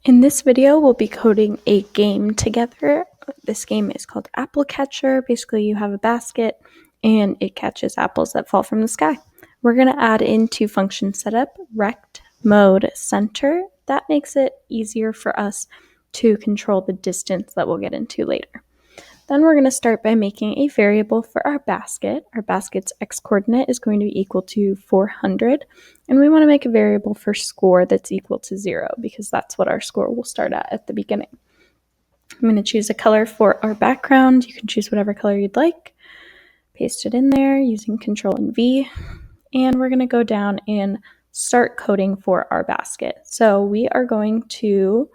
In this video, we'll be coding a game together. This game is called Apple Catcher. Basically, you have a basket and it catches apples that fall from the sky. We're going to add into function setup rect mode center. That makes it easier for us to control the distance that we'll get into later. Then we're going to start by making a variable for our basket. Our basket's x-coordinate is going to be equal to 400, and we want to make a variable for score that's equal to 0 because that's what our score will start at the beginning. I'm going to choose a color for our background. You can choose whatever color you'd like. Paste it in there using Control and V, and we're going to go down and start coding for our basket. So we are going to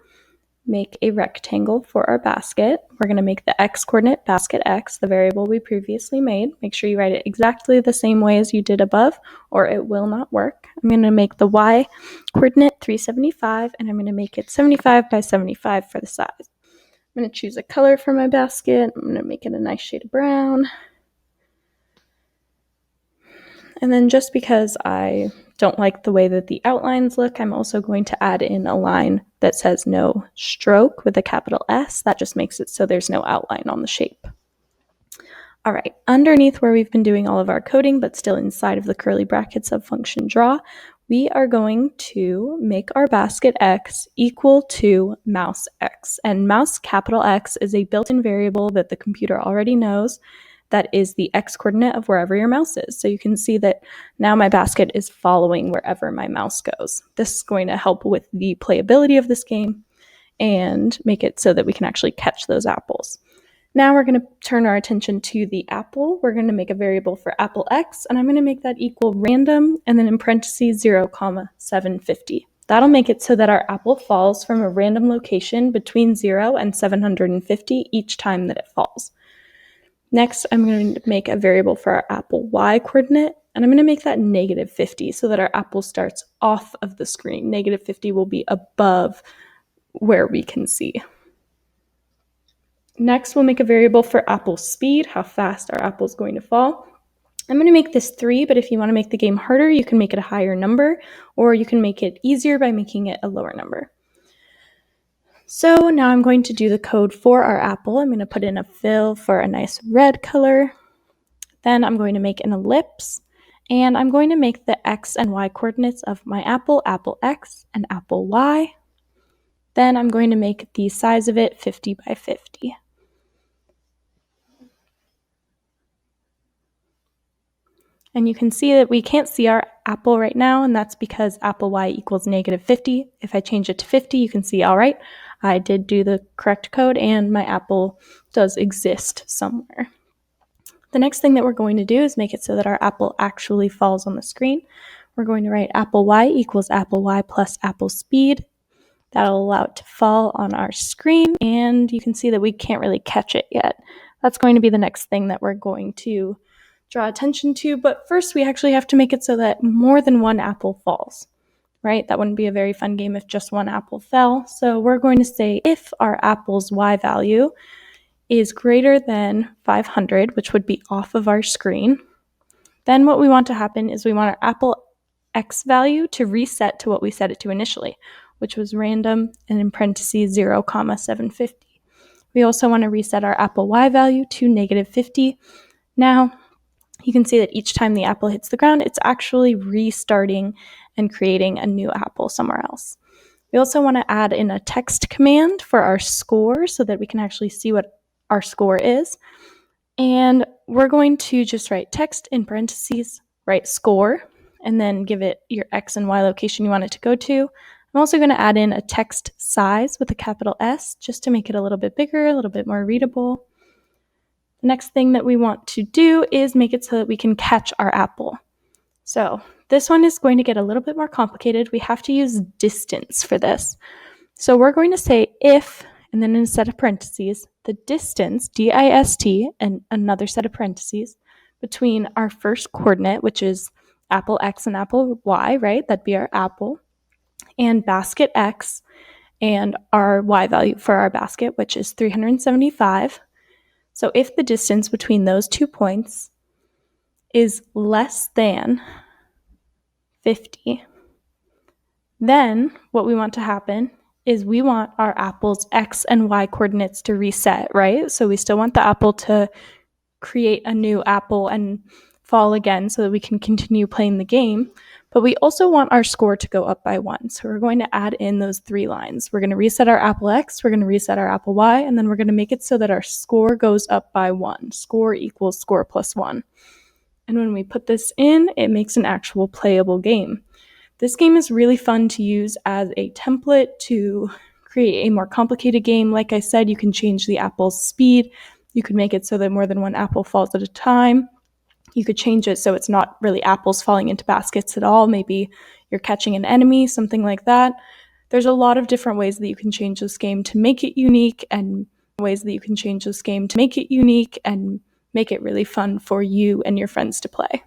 make a rectangle for our basket. We're going to make the x-coordinate basket x, the variable we previously made. Make sure you write it exactly the same way as you did above, or it will not work. I'm going to make the y-coordinate 375, and I'm going to make it 75 by 75 for the size. I'm going to choose a color for my basket. I'm going to make it a nice shade of brown. And then just because I don't like the way that the outlines look, I'm also going to add in a line that says no stroke with a capital S. That just makes it so there's no outline on the shape. All right, underneath where we've been doing all of our coding, but still inside of the curly brackets of function draw, we are going to make our basket x equal to mouse x. And mouse capital X is a built-in variable that the computer already knows that is the x-coordinate of wherever your mouse is. So you can see that now my basket is following wherever my mouse goes. This is going to help with the playability of this game and make it so that we can actually catch those apples. Now we're going to turn our attention to the apple. We're going to make a variable for apple x, and I'm going to make that equal random, and then in parentheses 0, 750. That'll make it so that our apple falls from a random location between 0 and 750 each time that it falls. Next, I'm going to make a variable for our apple y-coordinate, and I'm going to make that -50 so that our apple starts off of the screen. -50 will be above where we can see. Next, we'll make a variable for apple speed, how fast our apple is going to fall. I'm going to make this 3, but if you want to make the game harder, you can make it a higher number, or you can make it easier by making it a lower number. So now I'm going to do the code for our apple. I'm going to put in a fill for a nice red color. Then I'm going to make an ellipse, and I'm going to make the x and y coordinates of my apple, apple x, and apple y. Then I'm going to make the size of it 50 by 50. And you can see that we can't see our apple right now, and that's because apple y equals -50. If I change it to 50, you can see, all right, I did do the correct code, and my apple does exist somewhere. The next thing that we're going to do is make it so that our apple actually falls on the screen. We're going to write apple y equals apple y plus apple speed. That'll allow it to fall on our screen, and you can see that we can't really catch it yet. That's going to be the next thing that we're going to draw attention to, but first we actually have to make it so that more than one apple falls, right? That wouldn't be a very fun game if just one apple fell. So we're going to say if our apple's y value is greater than 500, which would be off of our screen, then what we want to happen is we want our apple x value to reset to what we set it to initially, which was random and in parentheses 0, 750. We also want to reset our apple y value to -50. Now, you can see that each time the apple hits the ground, it's actually restarting and creating a new apple somewhere else. We also want to add in a text command for our score so that we can actually see what our score is. And we're going to just write text in parentheses, write score, and then give it your x and y location you want it to go to. I'm also going to add in a text size with a capital S just to make it a little bit bigger, a little bit more readable. The next thing that we want to do is make it so that we can catch our apple. So this one is going to get a little bit more complicated. We have to use distance for this. So we're going to say if, and then in a set of parentheses, the distance, dist, and another set of parentheses, between our first coordinate, which is apple x and apple y, right? That'd be our apple, and basket x, and our y value for our basket, which is 375. So if the distance between those 2 points is less than 50, then what we want to happen is we want our apple's X and Y coordinates to reset, right? So we still want the apple to create a new apple and fall again so that we can continue playing the game. But we also want our score to go up by 1. So we're going to add in those 3 lines. We're going to reset our apple X, we're going to reset our apple Y, and then we're going to make it so that our score goes up by 1. Score equals score plus 1. And when we put this in, it makes an actual playable game. This game is really fun to use as a template to create a more complicated game. Like I said, you can change the apple's speed. You could make it so that more than one apple falls at a time. You could change it so it's not really apples falling into baskets at all. Maybe you're catching an enemy, something like that. There's a lot of different ways that you can change this game to make it unique, and make it really fun for you and your friends to play.